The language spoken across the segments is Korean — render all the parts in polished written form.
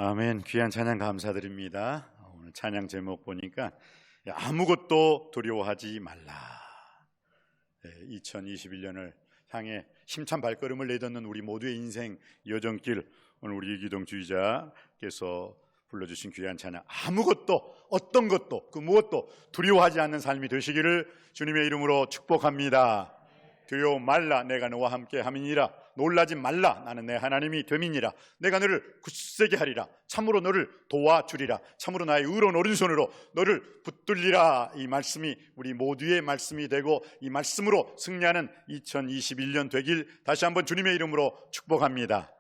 아멘. 귀한 찬양 감사드립니다. 오늘 찬양 제목 보니까 아무것도 두려워하지 말라. 2021년을 향해 힘찬 발걸음을 내딛는 우리 모두의 인생 여정길, 오늘 우리 이기동 주의자께서 불러주신 귀한 찬양, 아무것도 어떤 것도 그 무엇도 두려워하지 않는 삶이 되시기를 주님의 이름으로 축복합니다. 두려워 말라, 내가 너와 함께 함이니라. 놀라지 말라, 나는 내 하나님이 됨이니라. 내가 너를 굳세게 하리라. 참으로 너를 도와주리라. 참으로 나의 의로운 오른손으로 너를 붙들리라. 이 말씀이 우리 모두의 말씀이 되고 이 말씀으로 승리하는 2021년 되길 다시 한번 주님의 이름으로 축복합니다.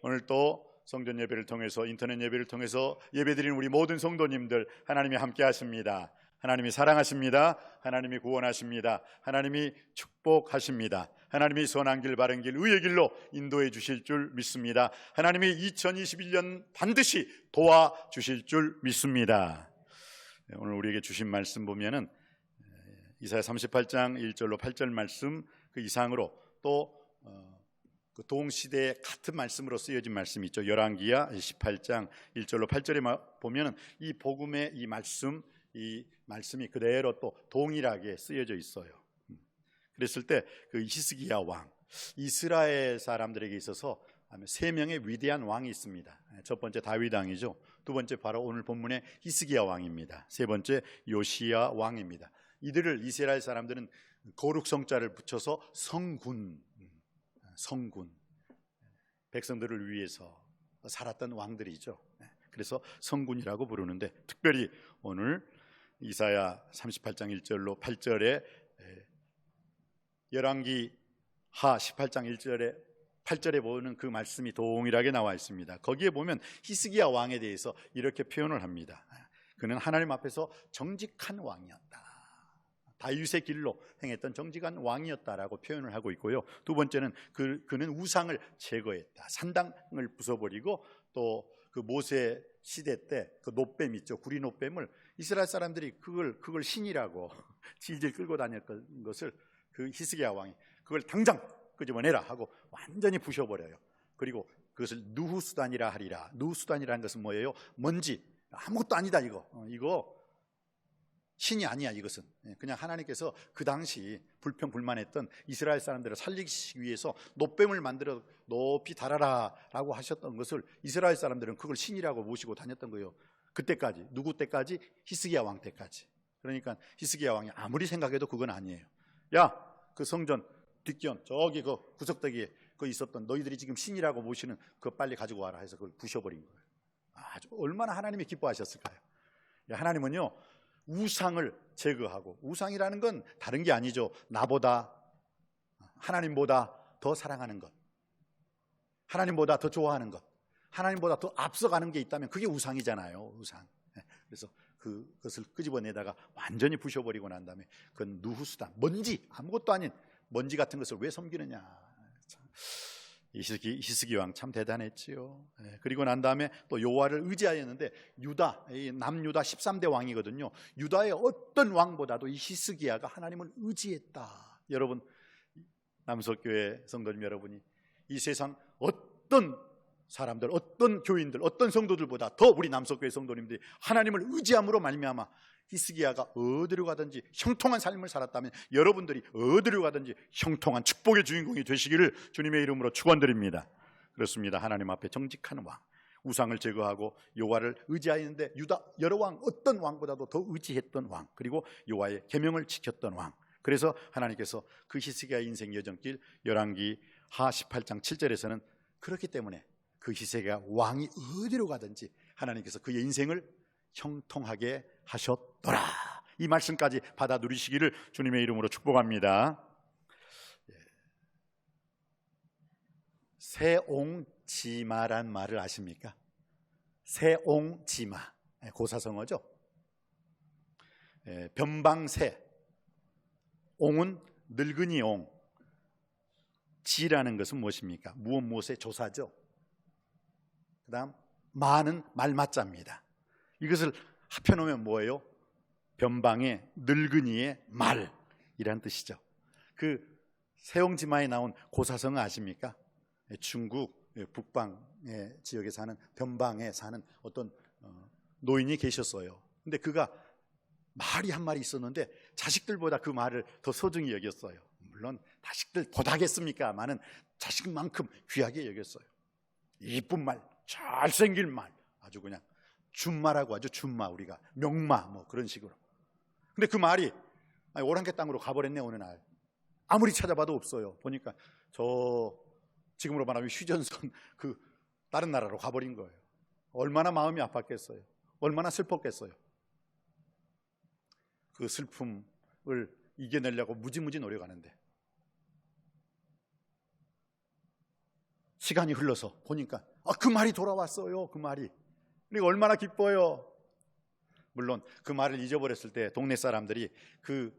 오늘 또 성전 예배를 통해서, 인터넷 예배를 통해서 예배드리는 우리 모든 성도님들, 하나님이 함께 하십니다. 하나님이 사랑하십니다. 하나님이 구원하십니다. 하나님이 축복하십니다. 하나님이 선한 길, 바른 길, 의의 길로 인도해 주실 줄 믿습니다. 하나님이 2021년 반드시 도와주실 줄 믿습니다. 오늘 우리에게 주신 말씀 보면은 이사야 38장 1절로 8절 말씀 그 이상으로 또 그 동시대에 같은 말씀으로 쓰여진 말씀이 있죠. 열왕기야 18장 1절로 8절에 보면은 이 복음의 이 말씀이 그대로 또 동일하게 쓰여져 있어요. 그랬을 때 그 히스기야 왕, 이스라엘 사람들에게 있어서 세 명의 위대한 왕이 있습니다. 첫 번째 다윗 왕이죠. 두 번째 바로 오늘 본문의 히스기야 왕입니다. 세 번째 요시야 왕입니다. 이들을 이스라엘 사람들은 거룩성자를 붙여서 성군, 백성들을 위해서 살았던 왕들이죠. 그래서 성군이라고 부르는데, 특별히 오늘 이사야 38장 1절로 8절에 열왕기 하 18장 1절에 8절에 보는 그 말씀이 동일하게 나와 있습니다. 거기에 보면 히스기야 왕에 대해서 이렇게 표현을 합니다. 그는 하나님 앞에서 정직한 왕이었다. 다윗의 길로 행했던 정직한 왕이었다라고 표현을 하고 있고요. 두 번째는 그는 우상을 제거했다. 산당을 부숴버리고 또 그 모세 시대 때 그 놋뱀 있죠. 구리 놋뱀을 이스라엘 사람들이 그걸 신이라고 질질 끌고 다녔던 것을 그 히스기야 왕이 그걸 당장 끄집어내라 하고 완전히 부셔버려요. 그리고 그것을 누후수단이라 하리라. 누후수단이라는 것은 뭐예요? 먼지, 아무것도 아니다. 이거 신이 아니야. 이것은 그냥 하나님께서 그 당시 불평불만했던 이스라엘 사람들을 살리기 위해서 놋뱀을 만들어 높이 달아라 라고 하셨던 것을 이스라엘 사람들은 그걸 신이라고 모시고 다녔던 거예요. 그때까지, 누구 때까지? 히스기야 왕 때까지. 그러니까 히스기야 왕이 아무리 생각해도 그건 아니에요. 야, 그 성전 뒷견 저기 그 구석대기에 그 있었던 너희들이 지금 신이라고 모시는 그거 빨리 가지고 와라 해서 그걸 부셔버린 거예요. 아주 얼마나 하나님이 기뻐하셨을까요? 하나님은요, 우상을 제거하고, 우상이라는 건 다른 게 아니죠. 나보다, 하나님보다 더 사랑하는 것, 하나님보다 더 좋아하는 것, 하나님보다 더 앞서가는 게 있다면 그게 우상이잖아요. 우상. 그래서 그것을 끄집어내다가 완전히 부셔버리고 난 다음에 그건 누후수다, 먼지, 아무것도 아닌 먼지 같은 것을 왜 섬기느냐. 히스기 왕 참 대단했지요. 그리고 난 다음에 또 여호와를 의지하였는데, 남유다 13대 왕이거든요. 유다의 어떤 왕보다도 이 히스기야가 하나님을 의지했다. 여러분, 남석교회 성도님 여러분이 이 세상 어떤 사람들, 어떤 교인들, 어떤 성도들보다 더 우리 남석교회 성도님들이 하나님을 의지함으로 말미암아 히스기야가 어디로 가든지 형통한 삶을 살았다면 여러분들이 어디로 가든지 형통한 축복의 주인공이 되시기를 주님의 이름으로 축원드립니다. 그렇습니다. 하나님 앞에 정직한 왕, 우상을 제거하고 여호와를 의지하였는데 유다 여러 왕, 어떤 왕보다도 더 의지했던 왕, 그리고 여호와의 계명을 지켰던 왕. 그래서 하나님께서 그 히스기야의 인생 여정길 열왕기 하 18장 7절에서는 그렇기 때문에 그 히스기야 왕이 어디로 가든지 하나님께서 그의 인생을 형통하게 하셨더라. 이 말씀까지 받아 누리시기를 주님의 이름으로 축복합니다. 세옹지마란 말을 아십니까? 세옹지마, 고사성어죠. 변방세, 옹은 늙은이 옹, 지라는 것은 무엇입니까? 무엇의 조사죠. 그 다음 마는 말맞자입니다. 이것을 합해놓으면 뭐예요? 변방의 늙은이의 말이란 뜻이죠. 그 세옹지마에 나온 고사성어 아십니까? 중국 북방의 지역에 사는 변방에 사는 어떤 노인이 계셨어요. 근데 그가 말이 한 마리 있었는데 자식들보다 그 말을 더 소중히 여겼어요. 물론 자식들 보다겠습니까마는 자식만큼 귀하게 여겼어요. 이쁜 말, 잘생긴 말, 아주 그냥 준마라고 하죠. 준마, 우리가 명마 뭐 그런 식으로. 근데 그 말이 오랑캐 땅으로 가버렸네. 어느 날 아무리 찾아봐도 없어요. 보니까 저 지금으로 말하면 휴전선 그 다른 나라로 가버린 거예요. 얼마나 마음이 아팠겠어요. 얼마나 슬펐겠어요. 그 슬픔을 이겨내려고 무지무지 노력하는데 시간이 흘러서 보니까 그 말이 돌아왔어요. 그 말이. 그러니까 얼마나 기뻐요. 물론 그 말을 잊어버렸을 때 동네 사람들이 그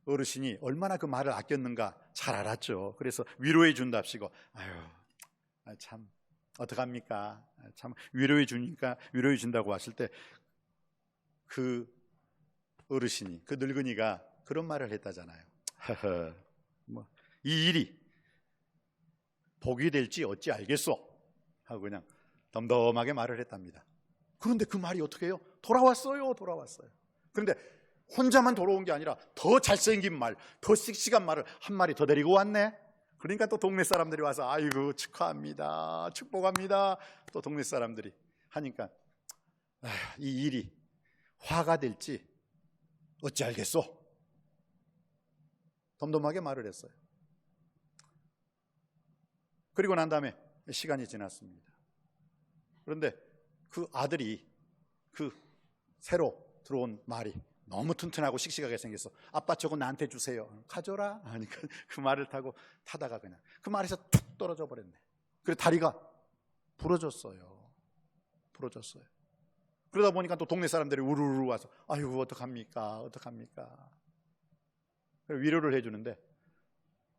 어르신이 얼마나 그 말을 아꼈는가 잘 알았죠. 그래서 위로해 준답시고 참 어떡합니까? 참 위로해 주니까 위로해 준다고 왔을 때 그 어르신이, 그 늙은이가 그런 말을 했다잖아요. 이 일이 복이 될지 어찌 알겠소 하고 그냥 덤덤하게 말을 했답니다. 그런데 그 말이 어떻게 해요? 돌아왔어요. 그런데 혼자만 돌아온 게 아니라 더 잘생긴 말, 더 씩씩한 말을 한 마리 더 데리고 왔네. 그러니까 또 동네 사람들이 와서 아이고 축하합니다, 축복합니다. 또 동네 사람들이 하니까 이 일이 화가 될지 어찌 알겠소? 덤덤하게 말을 했어요. 그리고 난 다음에 시간이 지났습니다. 그런데 그 아들이 그 새로 들어온 말이 너무 튼튼하고 씩씩하게 생겼어. 아빠 저거 나한테 주세요. 가져라 하니까 그 말을 타고 타다가 그냥 그 말에서 툭 떨어져 버렸네. 그래서 다리가 부러졌어요. 그러다 보니까 또 동네 사람들이 우르르 와서 아이고 어떡합니까? 위로를 해주는데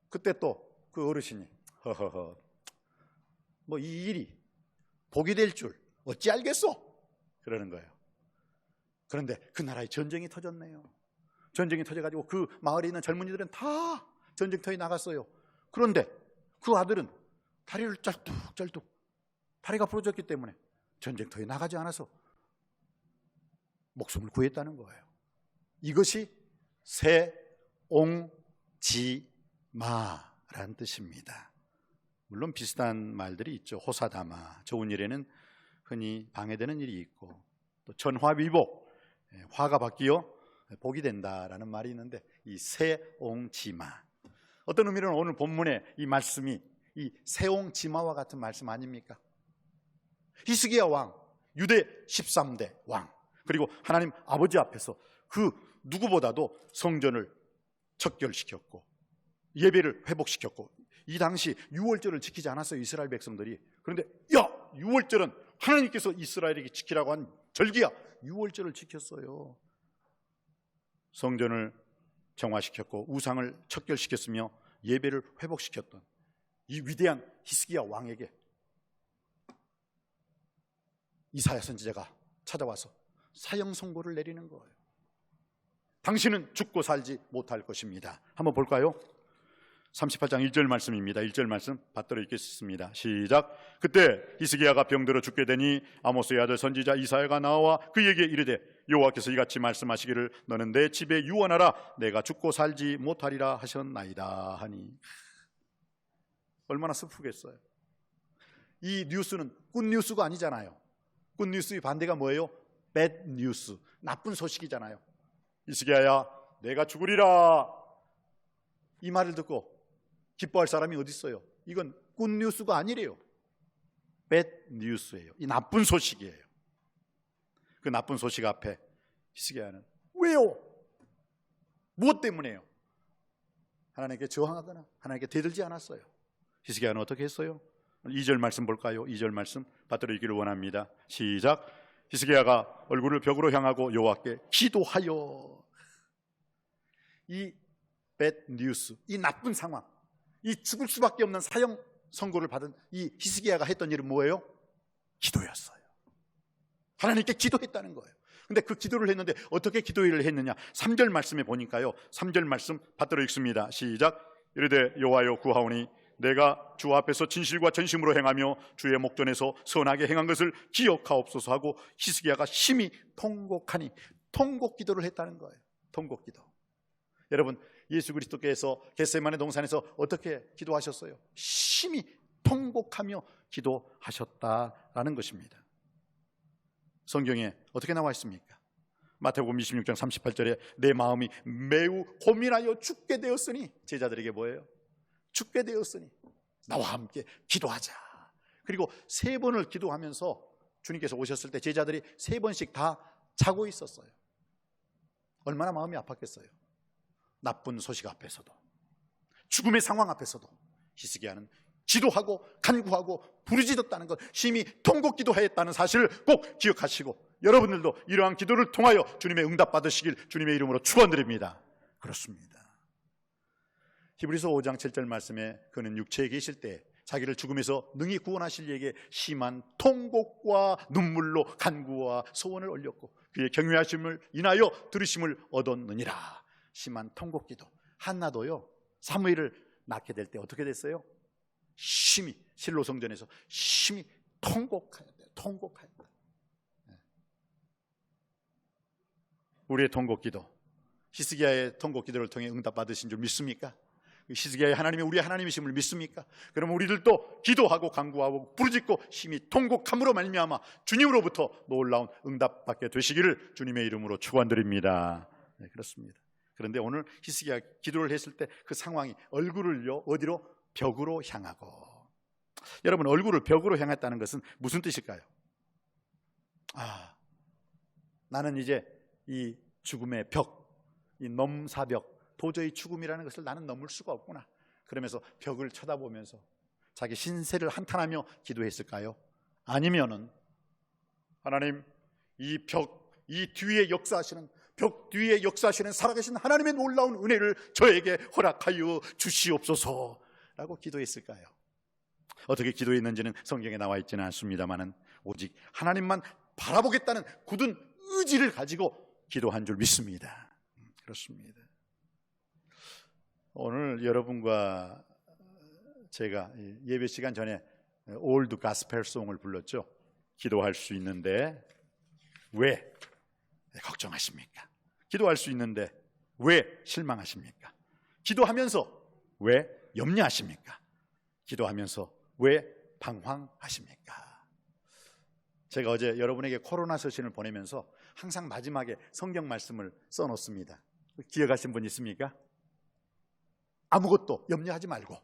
그때 또 그 어르신이 뭐 이 일이 복이 될 줄 어찌 알겠소? 그러는 거예요. 그런데 그 나라에 전쟁이 터졌네요. 전쟁이 터져가지고 그 마을에 있는 젊은이들은 다 전쟁터에 나갔어요. 그런데 그 아들은 다리를 짤뚝 다리가 부러졌기 때문에 전쟁터에 나가지 않아서 목숨을 구했다는 거예요. 이것이 세옹지마라는 뜻입니다. 물론 비슷한 말들이 있죠. 호사다마, 좋은 일에는 흔히 방해되는 일이 있고 또 전화위복, 화가 바뀌어 복이 된다라는 말이 있는데 이 세옹지마, 어떤 의미로는 오늘 본문의 이 말씀이 이 세옹지마와 같은 말씀 아닙니까? 히스기야 왕, 유대 13대 왕, 그리고 하나님 아버지 앞에서 그 누구보다도 성전을 척결시켰고 예배를 회복시켰고, 이 당시 유월절을 지키지 않았어요, 이스라엘 백성들이. 그런데 유월절은 하나님께서 이스라엘에게 지키라고 한 절기야. 유월절을 지켰어요. 성전을 정화시켰고 우상을 척결시켰으며 예배를 회복시켰던 이 위대한 히스기야 왕에게 이사야 선지자가 찾아와서 사형 선고를 내리는 거예요. 당신은 죽고 살지 못할 것입니다. 한번 볼까요? 38장 1절 말씀입니다. 1절 말씀 받들어 읽겠습니다. 시작. 그때 히스기야가 병들어 죽게 되니 아모스의 아들 선지자 이사야가 나와 그에게 이르되 여호와께서 이같이 말씀하시기를 너는 내 집에 유언하라 내가 죽고 살지 못하리라 하셨나이다 하니. 얼마나 슬프겠어요. 이 뉴스는 굿뉴스가 아니잖아요. 굿뉴스의 반대가 뭐예요? 배드뉴스, 나쁜 소식이잖아요. 히스기야야 내가 죽으리라, 이 말을 듣고 기뻐할 사람이 어디 있어요? 이건 굿뉴스가 아니래요. 배드뉴스예요. 이 나쁜 소식이에요. 그 나쁜 소식 앞에 히스기야는 왜요? 무엇 때문에요? 하나님께 저항하거나 하나님께 대들지 않았어요. 히스기야는 어떻게 했어요? 2절 말씀 볼까요? 2절 말씀 받들어 읽기를 원합니다. 시작. 히스기야가 얼굴을 벽으로 향하고 여호와께 기도하여. 이 배드뉴스, 이 나쁜 상황, 이 죽을 수밖에 없는 사형 선고를 받은 이 히스기야가 했던 일은 뭐예요? 기도였어요. 하나님께 기도했다는 거예요. 근데 그 기도를 했는데 어떻게 기도를 했느냐? 3절 말씀에 보니까요, 3절 말씀 받들어 읽습니다. 시작. 이르되 여호와여 구하오니 내가 주 앞에서 진실과 전심으로 행하며 주의 목전에서 선하게 행한 것을 기억하옵소서 하고 히스기야가 심히 통곡하니, 통곡 기도를 했다는 거예요. 통곡 기도. 여러분, 예수 그리스도께서 겟세마네 동산에서 어떻게 기도하셨어요? 심히 통곡하며 기도하셨다라는 것입니다. 성경에 어떻게 나와 있습니까? 마태복음 26장 38절에 내 마음이 매우 고민하여 죽게 되었으니, 제자들에게 뭐예요? 죽게 되었으니 나와 함께 기도하자. 그리고 3번을 기도하면서 주님께서 오셨을 때 제자들이 3번씩 다 자고 있었어요. 얼마나 마음이 아팠겠어요. 나쁜 소식 앞에서도, 죽음의 상황 앞에서도 히스기야는 기도하고 간구하고 부르짖었다는 것, 심히 통곡 기도했다는 사실을 꼭 기억하시고, 여러분들도 이러한 기도를 통하여 주님의 응답 받으시길 주님의 이름으로 축원드립니다. 그렇습니다. 히브리서 5장 7절 말씀에 그는 육체에 계실 때 자기를 죽음에서 능히 구원하실 이에게 심한 통곡과 눈물로 간구와 소원을 올렸고 그의 경외하심을 인하여 들으심을 얻었느니라. 심한 통곡 기도. 한나도요, 사무엘을 낳게 될 때 어떻게 됐어요? 심히, 실로 성전에서 심히 통곡하였대요. 통곡하였다. 우리의 통곡 기도, 히스기야의 통곡 기도를 통해 응답 받으신 줄 믿습니까? 히스기야의 하나님이 우리의 하나님이심을 믿습니까? 그럼 우리들도 기도하고 간구하고 부르짖고 심히 통곡함으로 말미암아 주님으로부터 놀라운 응답 받게 되시기를 주님의 이름으로 축원드립니다. 네, 그렇습니다. 그런데 오늘 히스기야 기도를 했을 때 그 상황이 얼굴을요, 어디로? 벽으로 향하고. 여러분, 얼굴을 벽으로 향했다는 것은 무슨 뜻일까요? 나는 이제 이 죽음의 벽, 이 넘사벽, 도저히 죽음이라는 것을 나는 넘을 수가 없구나. 그러면서 벽을 쳐다보면서 자기 신세를 한탄하며 기도했을까요? 아니면은 하나님, 이 벽, 이 뒤에 역사하시는, 벽 뒤에 역사하시는 살아계신 하나님의 놀라운 은혜를 저에게 허락하여 주시옵소서 라고 기도했을까요? 어떻게 기도했는지는 성경에 나와 있지는 않습니다만은 오직 하나님만 바라보겠다는 굳은 의지를 가지고 기도한 줄 믿습니다. 그렇습니다. 오늘 여러분과 제가 예배 시간 전에 올드 가스펠송을 불렀죠. 기도할 수 있는데 왜 걱정하십니까? 기도할 수 있는데 왜 실망하십니까? 기도하면서 왜 염려하십니까? 기도하면서 왜 방황하십니까? 제가 어제 여러분에게 코로나 서신을 보내면서 항상 마지막에 성경 말씀을 써놓습니다. 기억하신 분 있습니까? 아무것도 염려하지 말고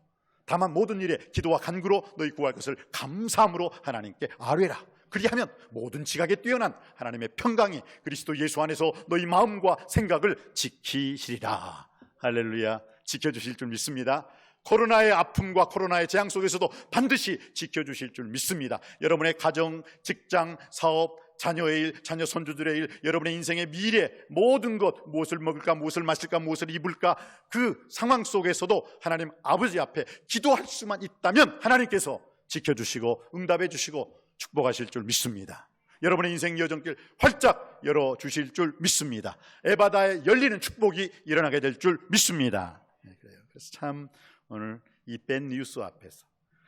다만 모든 일에 기도와 간구로 너희 구할 것을 감사함으로 하나님께 아뢰라. 그리하면 모든 지각에 뛰어난 하나님의 평강이 그리스도 예수 안에서 너희 마음과 생각을 지키시리라. 할렐루야. 지켜주실 줄 믿습니다. 코로나의 아픔과 코로나의 재앙 속에서도 반드시 지켜주실 줄 믿습니다. 여러분의 가정, 직장, 사업, 자녀의 일, 자녀 손주들의 일, 여러분의 인생의 미래, 모든 것, 무엇을 먹을까, 무엇을 마실까, 무엇을 입을까, 그 상황 속에서도 하나님 아버지 앞에 기도할 수만 있다면 하나님께서 지켜주시고 응답해 주시고 축복하실 줄 믿습니다. 여러분의 인생 여정길 활짝 열어주실 줄 믿습니다. 에바다에 열리는 축복이 일어나게 될 줄 믿습니다. 그래서 참 오늘 이 밴 뉴스 앞에서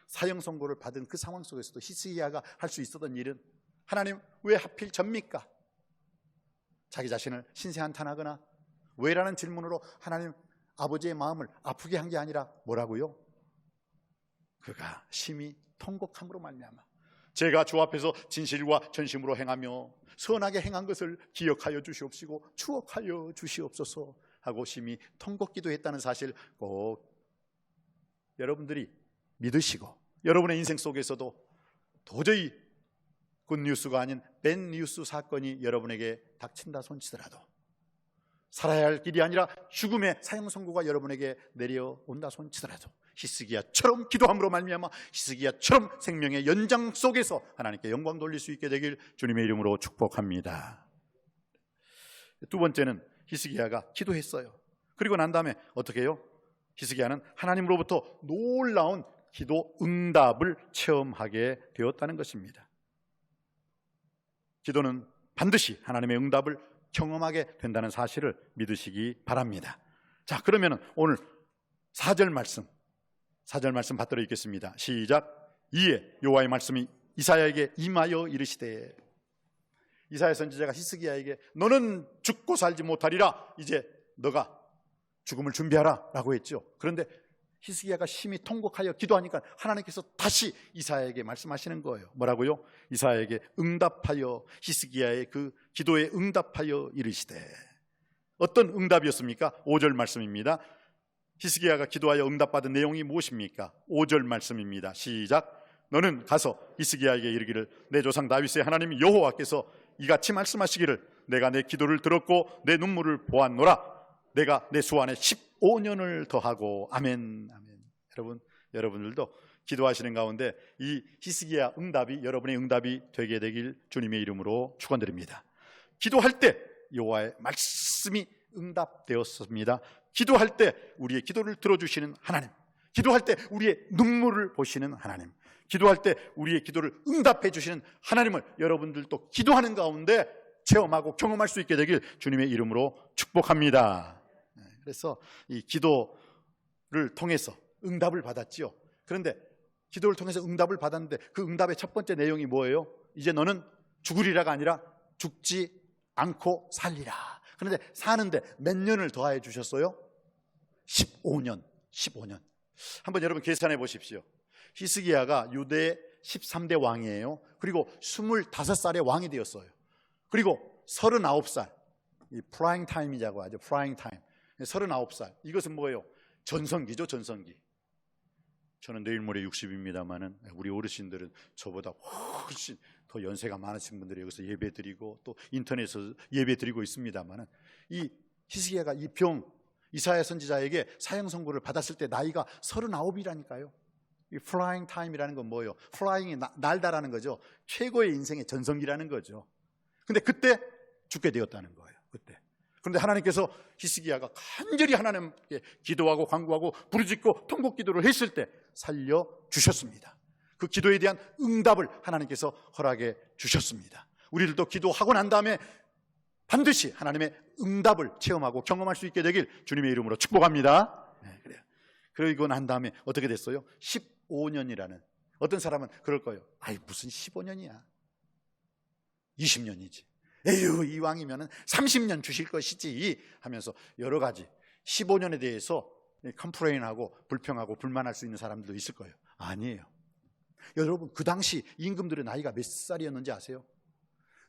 사형 선고를 받은 그 상황 속에서도 히스기야가 할 수 있었던 일은 하나님 왜 하필 접니까? 자기 자신을 신세한탄하거나 왜라는 질문으로 하나님 아버지의 마음을 아프게 한 게 아니라 뭐라고요? 그가 심히 통곡함으로 말미암아 제가 주 앞에서 진실과 전심으로 행하며 선하게 행한 것을 기억하여 주시옵시고 추억하여 주시옵소서 하고 심히 통곡 기도했다는 사실 꼭 여러분들이 믿으시고 여러분의 인생 속에서도 도저히 굿뉴스가 아닌 밴뉴스 사건이 여러분에게 닥친다 손치더라도 살아야 할 길이 아니라 죽음의 사형 선고가 여러분에게 내려온다 손치더라도 히스기야처럼 기도함으로 말미암아 히스기야처럼 생명의 연장 속에서 하나님께 영광 돌릴 수 있게 되길 주님의 이름으로 축복합니다. 두 번째는 히스기야가 기도했어요. 그리고 난 다음에 어떻게 해요? 히스기야는 하나님으로부터 놀라운 기도 응답을 체험하게 되었다는 것입니다. 기도는 반드시 하나님의 응답을 경험하게 된다는 사실을 믿으시기 바랍니다. 자, 그러면 오늘 4절 말씀 4절 말씀 받들어 읽겠습니다. 시작. 이에 여호와의 말씀이 이사야에게 임하여 이르시되, 이사야 선지자가 히스기야에게 너는 죽고 살지 못하리라, 이제 너가 죽음을 준비하라 라고 했죠. 그런데 히스기야가 심히 통곡하여 기도하니까 하나님께서 다시 이사야에게 말씀하시는 거예요. 뭐라고요? 이사야에게 응답하여, 히스기야의 그 기도에 응답하여 이르시되. 어떤 응답이었습니까? 5절 말씀입니다. 히스기야가 기도하여 응답받은 내용이 무엇입니까? 5절 말씀입니다. 시작. 너는 가서 히스기야에게 이르기를, 내 조상 다윗의 하나님 여호와께서 이같이 말씀하시기를, 내가 내 기도를 들었고 내 눈물을 보았노라. 내가 내 수완에 15년을 더하고. 아멘. 아멘. 여러분들도 기도하시는 가운데 이 히스기야 응답이 여러분의 응답이 되게 되길 주님의 이름으로 축원드립니다. 기도할 때 여호와의 말씀이 응답되었습니다. 기도할 때 우리의 기도를 들어주시는 하나님, 기도할 때 우리의 눈물을 보시는 하나님, 기도할 때 우리의 기도를 응답해 주시는 하나님을 여러분들도 기도하는 가운데 체험하고 경험할 수 있게 되길 주님의 이름으로 축복합니다. 그래서 이 기도를 통해서 응답을 받았지요. 그런데 기도를 통해서 응답을 받았는데 그 응답의 첫 번째 내용이 뭐예요? 이제 너는 죽으리라가 아니라 죽지 않고 살리라. 그런데 사는데 몇 년을 더하여 주셨어요? 15년. 한번 여러분 계산해 보십시오. 히스기야가 유대의 13대 왕이에요. 그리고 25살에 왕이 되었어요. 그리고 39살, 이 프라잉 타임이라고 하죠. 프라잉 타임. 39살. 이것은 뭐예요? 전성기죠, 전성기. 저는 내일 모레 60입니다만은 우리 어르신들은 저보다 훨씬 더 연세가 많으신 분들이 여기서 예배드리고 또 인터넷에서 예배드리고 있습니다만은, 이 히스기야가 이 병, 이사야 선지자에게 사형 선고를 받았을 때 나이가 39이라니까요. 이 플라잉 타임이라는 건 뭐예요? 플라잉이 날다라는 거죠. 최고의 인생의 전성기라는 거죠. 근데 그때 죽게 되었다는 거예요. 그때. 그런데 하나님께서 히스기야가 간절히 하나님께 기도하고 간구하고 부르짖고 통곡 기도를 했을 때 살려주셨습니다. 그 기도에 대한 응답을 하나님께서 허락해 주셨습니다. 우리들도 기도하고 난 다음에 반드시 하나님의 응답을 체험하고 경험할 수 있게 되길 주님의 이름으로 축복합니다. 네, 그래요. 그리고 난 다음에 어떻게 됐어요? 15년이라는, 어떤 사람은 그럴 거예요. 아이 무슨 15년이야, 20년이지. 에휴, 이 왕이면 30년 주실 것이지 하면서 여러 가지 15년에 대해서 컴플레인하고 불평하고 불만할 수 있는 사람들도 있을 거예요. 아니에요. 여러분, 그 당시 임금들의 나이가 몇 살이었는지 아세요?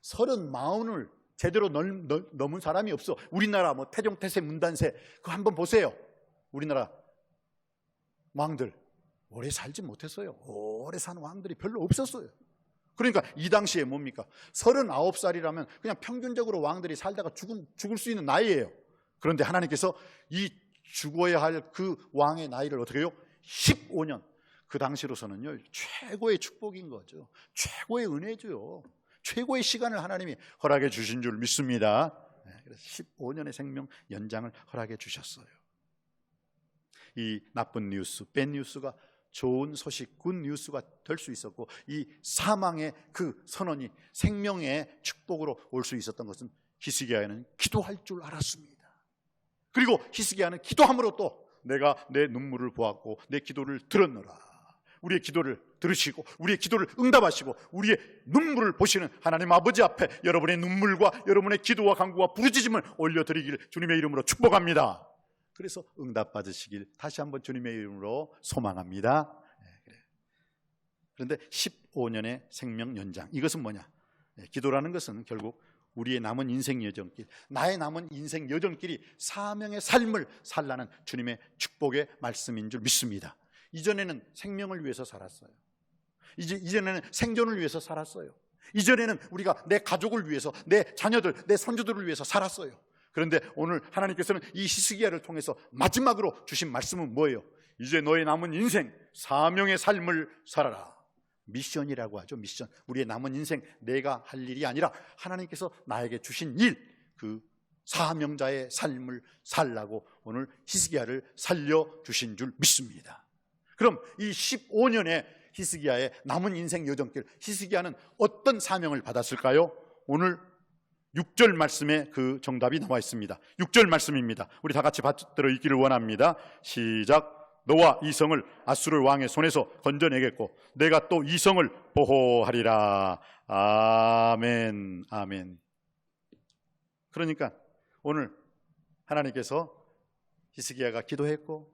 30, 40을 제대로 넘은 사람이 없어. 우리나라 뭐 태종, 태세, 문단세 그거 한번 보세요. 우리나라 왕들 오래 살지 못했어요. 오래 산 왕들이 별로 없었어요. 그러니까 이 당시에 뭡니까? 39살이라면 그냥 평균적으로 왕들이 살다가 죽을 수 있는 나이예요. 그런데 하나님께서 이 죽어야 할 그 왕의 나이를 어떻게 해요? 15년. 그 당시로서는요, 최고의 축복인 거죠. 최고의 은혜죠. 최고의 시간을 하나님이 허락해 주신 줄 믿습니다. 그래서 15년의 생명 연장을 허락해 주셨어요. 이 나쁜 뉴스, 밴 뉴스가 좋은 소식, 굿 뉴스가 될 수 있었고, 이 사망의 그 선언이 생명의 축복으로 올 수 있었던 것은 히스기야는 기도할 줄 알았습니다. 그리고 히스기야는 기도함으로 또 내가 내 눈물을 보았고 내 기도를 들었노라. 우리의 기도를 들으시고 우리의 기도를 응답하시고 우리의 눈물을 보시는 하나님 아버지 앞에 여러분의 눈물과 여러분의 기도와 간구와 부르짖음을 올려드리길 주님의 이름으로 축복합니다. 그래서 응답 받으시길 다시 한번 주님의 이름으로 소망합니다. 그런데 15년의 생명 연장, 이것은 뭐냐? 기도라는 것은 결국 우리의 남은 인생 여정길, 나의 남은 인생 여정길이 사명의 삶을 살라는 주님의 축복의 말씀인 줄 믿습니다. 이전에는 생명을 위해서 살았어요. 이전에는 생존을 위해서 살았어요. 이전에는 우리가 내 가족을 위해서, 내 자녀들, 내 손주들을 위해서 살았어요. 그런데 오늘 하나님께서는 이 히스기야를 통해서 마지막으로 주신 말씀은 뭐예요? 이제 너의 남은 인생 사명의 삶을 살아라. 미션이라고 하죠. 미션. 우리의 남은 인생 내가 할 일이 아니라 하나님께서 나에게 주신 일, 그 사명자의 삶을 살라고 오늘 히스기야를 살려주신 줄 믿습니다. 그럼 이 15년의 히스기야의 남은 인생 여정길, 히스기야는 어떤 사명을 받았을까요? 오늘 6절 말씀에 그 정답이 나와 있습니다. 6절 말씀입니다. 우리 다 같이 받들어 읽기를 원합니다. 시작. 너와 이 성을 아수르 왕의 손에서 건져내겠고 내가 또 이 성을 보호하리라. 아멘. 아멘. 그러니까 오늘 하나님께서 히스기야가 기도했고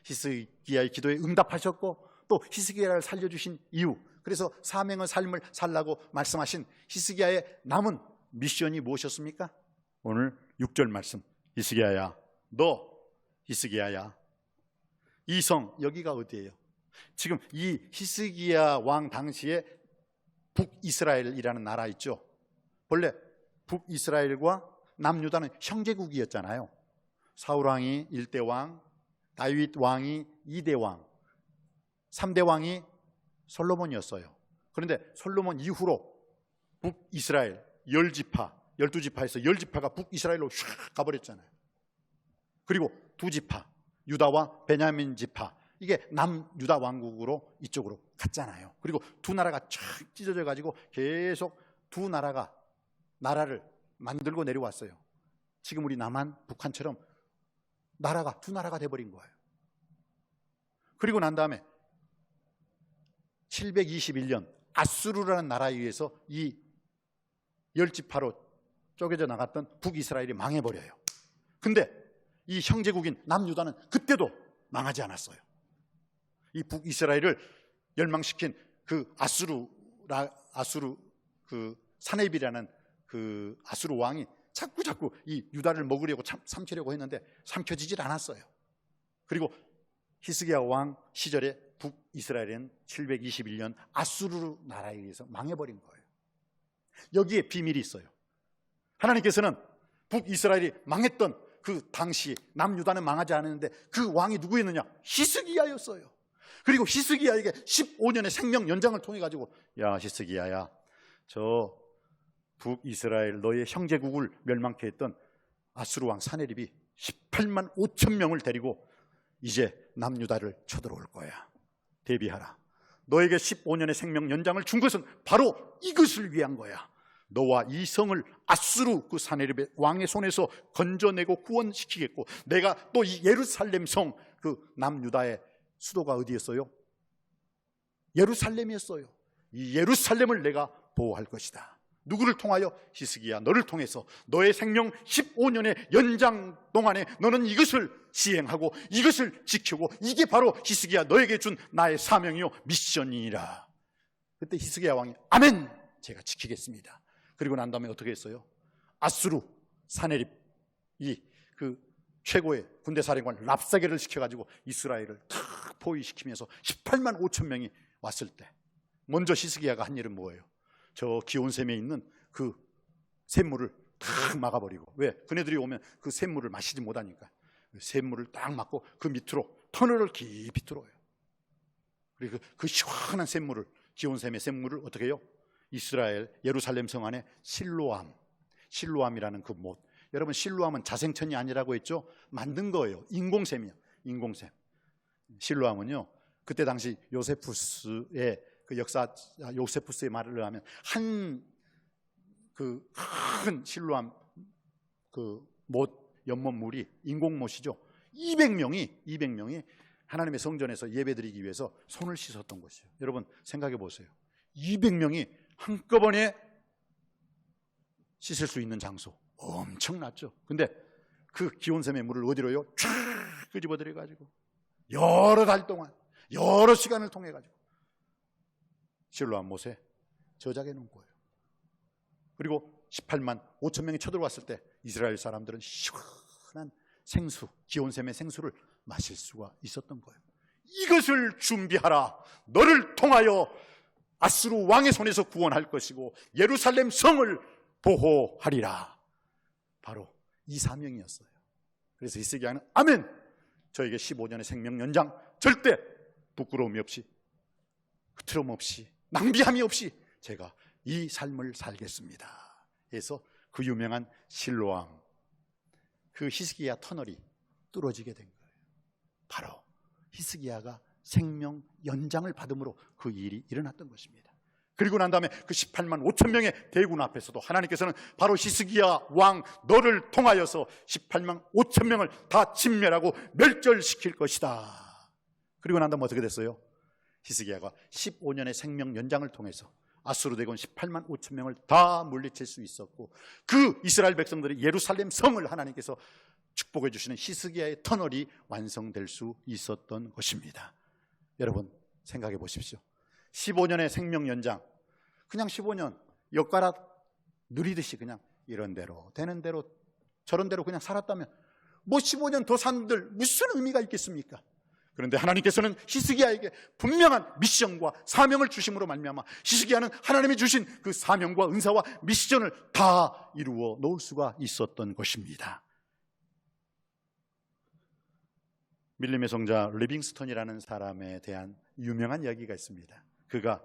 히스기야의 기도에 응답하셨고 또 히스기야를 살려주신 이유, 그래서 사명의 삶을 살라고 말씀하신 히스기야의 남은 미션이 무엇이었습니까? 오늘 6절 말씀, 히스기야야, 너 히스기야야, 이 성 여기가 어디예요? 지금 이 히스기야 왕 당시에 북이스라엘이라는 나라 있죠. 원래 북이스라엘과 남유다는 형제국이었잖아요. 사울 왕이 1대 왕, 다윗 왕이 2대 왕, 3대 왕이 솔로몬이었어요. 그런데 솔로몬 이후로 북이스라엘 10지파, 12지파에서 10지파가 북이스라엘로 샥 가버렸잖아요. 그리고 2지파, 유다와 베냐민 지파, 이게 남유다 왕국으로 이쪽으로 갔잖아요. 그리고 두 나라가 촥 찢어져 가지고 계속 두 나라가 나라를 만들고 내려왔어요. 지금 우리 남한, 북한처럼 나라가 두 나라가 돼버린 거예요. 그리고 난 다음에 721년 아수르라는 나라에 의해서 이 10지파로 쪼개져 나갔던 북이스라엘이 망해버려요. 근데 이 형제국인 남유다는 그때도 망하지 않았어요. 이 북이스라엘을 멸망시킨 그 아수르 그 사네립이라는 그 아수르 왕이 자꾸 이 유다를 먹으려고 삼키려고 했는데 삼켜지질 않았어요. 그리고 히스기야 왕 시절에 북이스라엘은 721년 아수르 나라에 의해서 망해버린 거예요. 여기에 비밀이 있어요. 하나님께서는 북이스라엘이 망했던 그 당시 남유다는 망하지 않았는데 그 왕이 누구였느냐? 히스기야였어요. 그리고 히스기야에게 15년의 생명 연장을 통해 가지고, 야 히스기야야, 저 북이스라엘 너의 형제국을 멸망케 했던 아수르 왕 사네립이 18만 5천 명을 데리고 이제 남유다를 쳐들어올 거야. 대비하라. 너에게 15년의 생명 연장을 준 것은 바로 이것을 위한 거야. 너와 이 성을 아수르 그 사네립의 왕의 손에서 건져내고 구원시키겠고, 내가 또 이 예루살렘 성, 그 남유다의 수도가 어디였어요? 예루살렘이었어요. 이 예루살렘을 내가 보호할 것이다. 누구를 통하여? 히스기야 너를 통해서 너의 생명 15년의 연장 동안에 너는 이것을 시행하고 이것을 지키고, 이게 바로 히스기야 너에게 준 나의 사명이요 미션이니라. 그때 히스기야 왕이 아멘, 제가 지키겠습니다. 그리고 난 다음에 어떻게 했어요? 아수르 사네립, 이 그 최고의 군대 사령관 랍사게를 시켜가지고 이스라엘을 탁 포위시키면서 18만 5천 명이 왔을 때 먼저 히스기야가 한 일은 뭐예요? 저 기온샘에 있는 그 샘물을 탁 막아버리고, 왜? 그네들이 오면 그 샘물을 마시지 못하니까 샘물을 딱 막고 그 밑으로 터널을 깊이 뚫어요. 그리고 그 시원한 샘물을, 기온샘의 샘물을 어떻게 해요? 이스라엘 예루살렘 성 안에 실로암이라는 그 못, 여러분 실로암은 자생천이 아니라고 했죠? 만든 거예요. 인공샘이요. 인공샘. 실로암은요, 그때 당시 요세푸스의 그 역사, 요세푸스의 말을 하면 한 그 큰 실로암 그 못, 연못물이 인공못이죠. 200명이 하나님의 성전에서 예배드리기 위해서 손을 씻었던 것이에요. 여러분 생각해 보세요. 200명이 한꺼번에 씻을 수 있는 장소, 엄청났죠. 근데 그 기온샘의 물을 어디로요? 쫙 끄집어들여 가지고 여러 달 동안, 여러 시간을 통해 가지고 실로암 못에 저장해 놓은 거예요. 그리고 18만 5천 명이 쳐들어왔을 때 이스라엘 사람들은 시원한 생수, 기온샘의 생수를 마실 수가 있었던 거예요. 이것을 준비하라. 너를 통하여 아수르 왕의 손에서 구원할 것이고 예루살렘 성을 보호하리라. 바로 이 사명이었어요. 그래서 히스기야는 아멘, 저에게 15년의 생명 연장, 절대 부끄러움이 없이, 흐트럼 없이, 낭비함이 없이 제가 이 삶을 살겠습니다. 그래서 그 유명한 실로암, 그 히스기야 터널이 뚫어지게 된 거예요. 바로 히스기야가 생명 연장을 받음으로 그 일이 일어났던 것입니다. 그리고 난 다음에 그 18만 5천 명의 대군 앞에서도 하나님께서는 바로 히스기야 왕 너를 통하여서 18만 5천 명을 다 진멸하고 멸절시킬 것이다. 그리고 난 다음에 어떻게 됐어요? 히스기야가 15년의 생명 연장을 통해서 아수르 대군 18만 5천 명을 다 물리칠 수 있었고, 그 이스라엘 백성들이 예루살렘 성을 하나님께서 축복해 주시는 히스기야의 터널이 완성될 수 있었던 것입니다. 여러분 생각해 보십시오. 15년의 생명 연장, 그냥 15년 엿가락 누리듯이 그냥 이런 대로 되는 대로 저런 대로 그냥 살았다면 뭐 15년 더 산들 무슨 의미가 있겠습니까? 그런데 하나님께서는 히스기야에게 분명한 미션과 사명을 주심으로 말미암아 히스기야는 하나님이 주신 그 사명과 은사와 미션을 다 이루어 놓을 수가 있었던 것입니다. 밀림의 성자 리빙스턴이라는 사람에 대한 유명한 이야기가 있습니다. 그가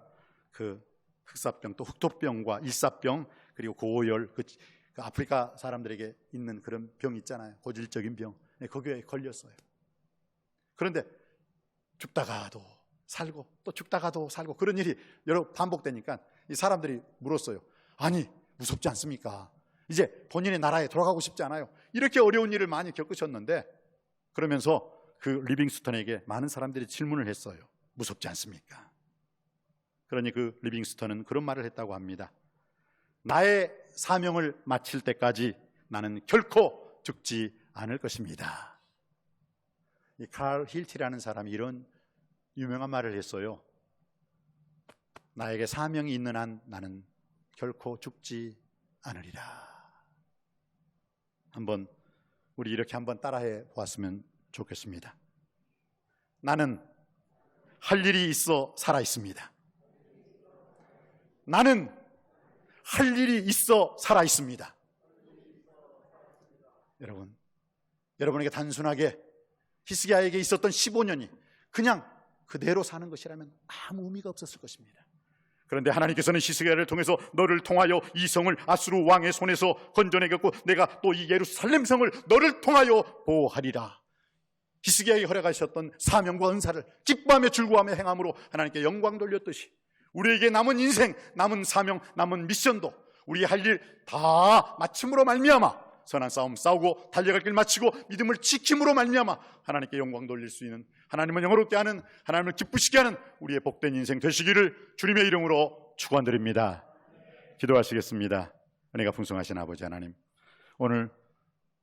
그 흑사병 또 흑토병과 일사병 그리고 고열, 그 아프리카 사람들에게 있는 그런 병 있잖아요. 고질적인 병. 거기에 걸렸어요. 그런데 죽다가도 살고 또 죽다가도 살고 그런 일이 여러 반복되니까 이 사람들이 물었어요. 아니 무섭지 않습니까? 이제 본인의 나라에 돌아가고 싶지 않아요? 이렇게 어려운 일을 많이 겪으셨는데, 그러면서 그 리빙스턴에게 많은 사람들이 질문을 했어요. 무섭지 않습니까? 그러니 그 리빙스턴은 그런 말을 했다고 합니다. 나의 사명을 마칠 때까지 나는 결코 죽지 않을 것입니다. 이 칼 힐티라는 사람이 이런 유명한 말을 했어요. 나에게 사명이 있는 한 나는 결코 죽지 않으리라. 한번 우리 이렇게 한번 따라해 보았으면 좋겠습니다. 나는 할 일이 있어 살아 있습니다. 나는 할 일이 있어 살아 있습니다. 여러분에게 단순하게 히스기야에게 있었던 15년이 그냥 그대로 사는 것이라면 아무 의미가 없었을 것입니다. 그런데 하나님께서는 히스기야를 통해서 너를 통하여 이 성을 아수르 왕의 손에서 건져내겠고 내가 또 이 예루살렘 성을 너를 통하여 보호하리라. 히스기야에게 허락하셨던 사명과 은사를 기뻐하며 즐거워하며 행함으로 하나님께 영광 돌렸듯이 우리에게 남은 인생, 남은 사명, 남은 미션도 우리 할 일 다 마침으로 말미암아 선한 싸움 싸우고 달려갈 길 마치고 믿음을 지킴으로 말미암아 하나님께 영광 돌릴 수 있는, 하나님을 영화롭게 하는, 하나님을 기쁘시게 하는 우리의 복된 인생 되시기를 주님의 이름으로 축원드립니다. 기도하시겠습니다. 은혜가 풍성하신 아버지 하나님, 오늘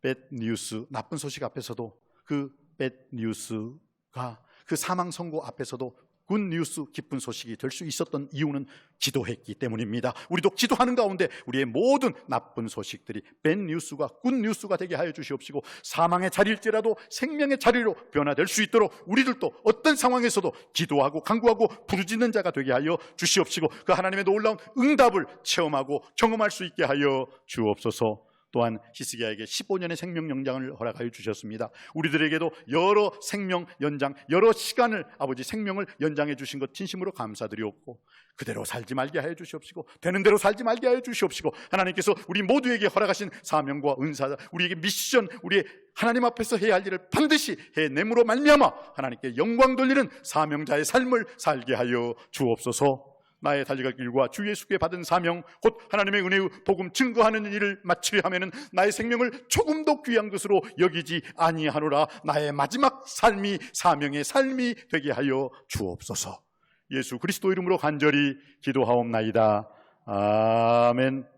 배드 뉴스, 나쁜 소식 앞에서도 그 배드 뉴스가 그 사망 선고 앞에서도 굿 뉴스, 기쁜 소식이 될 수 있었던 이유는 기도했기 때문입니다. 우리도 기도하는 가운데 우리의 모든 나쁜 소식들이 배드 뉴스가 굿 뉴스가 되게 하여 주시옵시고 사망의 자리일지라도 생명의 자리로 변화될 수 있도록 우리들도 어떤 상황에서도 기도하고 간구하고 부르짖는 자가 되게 하여 주시옵시고 그 하나님의 놀라운 응답을 체험하고 경험할 수 있게 하여 주옵소서. 또한 히스기야에게 15년의 생명 연장을 허락하여 주셨습니다. 우리들에게도 여러 생명 연장, 여러 시간을 아버지 생명을 연장해 주신 것 진심으로 감사드리옵고 그대로 살지 말게 하여 주시옵시고 되는 대로 살지 말게 하여 주시옵시고 하나님께서 우리 모두에게 허락하신 사명과 은사, 우리에게 미션, 우리의 하나님 앞에서 해야 할 일을 반드시 해냄으로 말미암아 하나님께 영광 돌리는 사명자의 삶을 살게 하여 주옵소서. 나의 달려갈 길과 주 예수께 받은 사명 곧 하나님의 은혜의 복음 증거하는 일을 마치려 하면은 나의 생명을 조금도 귀한 것으로 여기지 아니하노라. 나의 마지막 삶이 사명의 삶이 되게 하여 주옵소서. 예수 그리스도 이름으로 간절히 기도하옵나이다. 아멘.